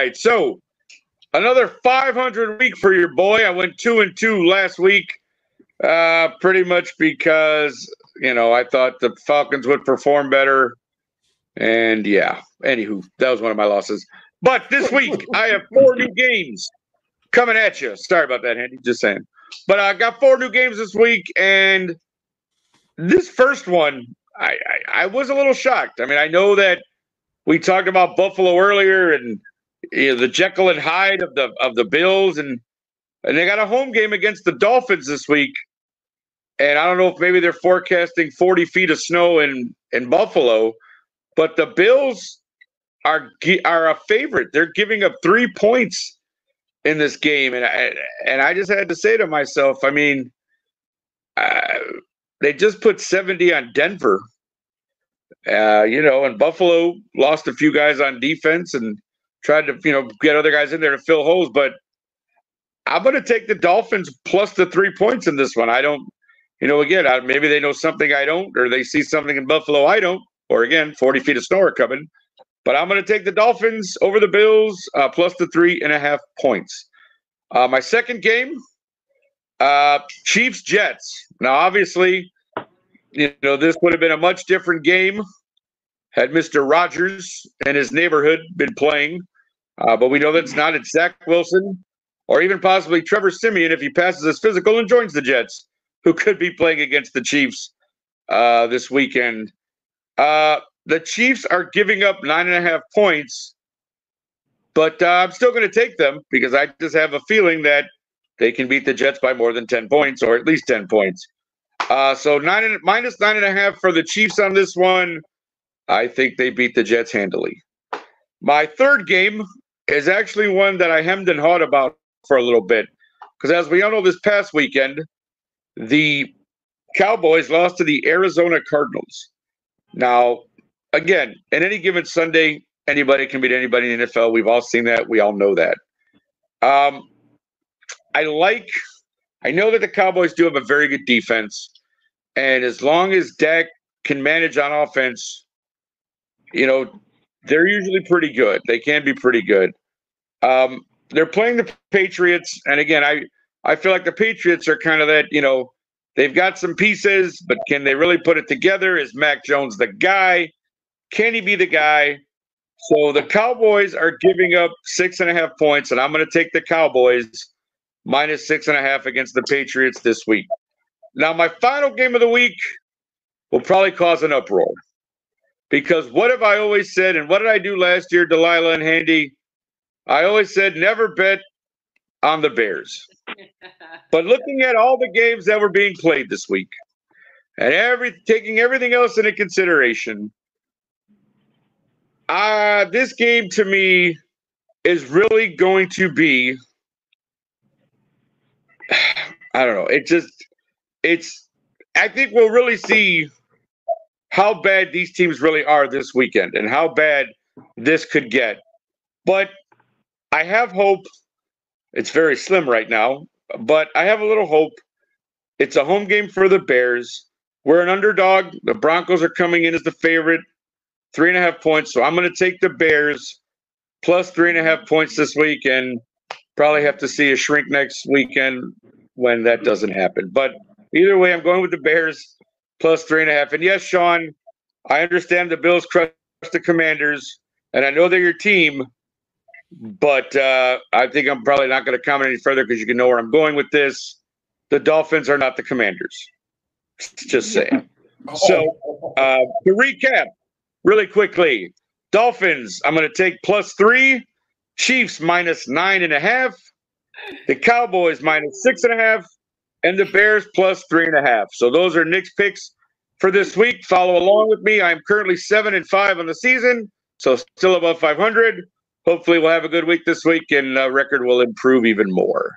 right. So another 500 week for your boy. I went 2-2 last week, pretty much because, I thought the Falcons would perform better. And yeah, anywho, that was one of my losses. But this week, I have 4 new games coming at you. Sorry about that, Andy. Just saying. But I got 4 new games this week, and this first one, I was a little shocked. I mean, I know that we talked about Buffalo earlier, and the Jekyll and Hyde of the Bills, and they got a home game against the Dolphins this week. And I don't know if maybe they're forecasting 40 feet of snow in Buffalo, but the Bills are a favorite. They're giving up 3 points in this game, and I just had to say to myself, I mean, they just put 70 on Denver, and Buffalo lost a few guys on defense and tried to get other guys in there to fill holes. But I'm going to take the Dolphins plus the 3 points in this one. I don't, again, maybe they know something I don't, or they see something in Buffalo I don't, or again, 40 feet of snow are coming. But I'm going to take the Dolphins over the Bills plus the 3.5 points. My second game, Chiefs-Jets. Now, obviously, this would have been a much different game had Mr. Rogers and his neighborhood been playing. But we know that's not. It's Zach Wilson or even possibly Trevor Siemian if he passes his physical and joins the Jets, who could be playing against the Chiefs this weekend. The Chiefs are giving up 9.5 points, but I'm still going to take them because I just have a feeling that they can beat the Jets by more than 10 points or at least 10 points. So minus 9.5 for the Chiefs on this one. I think they beat the Jets handily. My third game is actually one that I hemmed and hawed about for a little bit because as we all know, this past weekend, the Cowboys lost to the Arizona Cardinals. Now, again, in any given Sunday, anybody can beat anybody in the NFL. We've all seen that. We all know that. I know that the Cowboys do have a very good defense. And as long as Dak can manage on offense, they're usually pretty good. They can be pretty good. They're playing the Patriots. And again, I feel like the Patriots are kind of that, they've got some pieces, but can they really put it together? Is Mac Jones the guy? Can he be the guy? So the Cowboys are giving up 6.5 points, and I'm going to take the Cowboys minus 6.5 against the Patriots this week. Now, my final game of the week will probably cause an uproar because what have I always said, and what did I do last year, Delilah and Handy? I always said never bet on the Bears. But looking at all the games that were being played this week and taking everything else into consideration, this game to me is really going to be, I don't know. I think we'll really see how bad these teams really are this weekend and how bad this could get. But I have hope. It's very slim right now, but I have a little hope. It's a home game for the Bears. We're an underdog. The Broncos are coming in as the favorite, 3.5 points. So I'm going to take the Bears plus 3.5 points this week and probably have to see a shrink next weekend when that doesn't happen. But either way, I'm going with the Bears plus 3.5. And yes, Sean, I understand the Bills crushed the Commanders, and I know they're your team, but I think I'm probably not going to comment any further because you can know where I'm going with this. The Dolphins are not the Commanders. Just saying. So to recap really quickly, Dolphins, I'm going to take plus 3, Chiefs minus 9.5, the Cowboys minus 6.5, and the Bears plus 3.5. So those are Nick's picks for this week. Follow along with me. I'm currently 7-5 on the season, so still above 500. Hopefully we'll have a good week this week and record will improve even more.